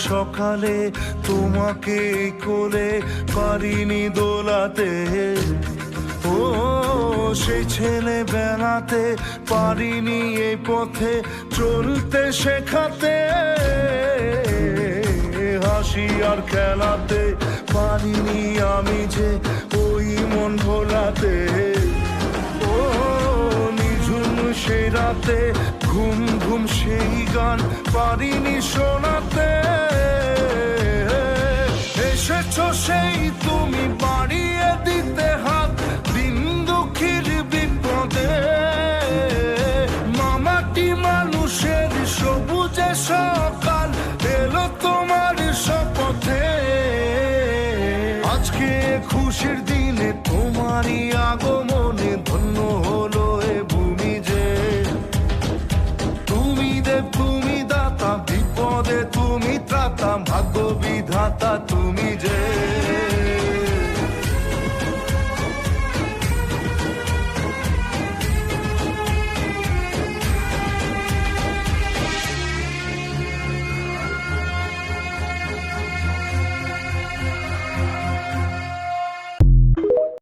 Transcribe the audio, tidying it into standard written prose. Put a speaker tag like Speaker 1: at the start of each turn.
Speaker 1: সকালে তোমাকে কোলে পারিনি দোলাতে, ও সেই ছেলে বেলাতে পারিনি এই পথে চলতে শেখাতে, হাসি আর খেলাতে পারিনি আমি যে ওই মন ভোলাতে, ও নিঝুম সেই রাতে ঘুম ঘুম সেই গান পারিনি শোনাতে, এসেছো সেই তুমি বাড়িয়ে দিতে হাত দিন দুঃখীর বিপদে, মামাটি মানুষের সবুজে সকাল এলো তোমার শপথে, আজকে খুশির দিনে তোমারই আগমনে ধন্য হলো এ ভূমি যে, তুমি দেব তুমি দাতা বিপদে তুমি ত্রাতা ভাগ্য বিধাতা তুমি যে।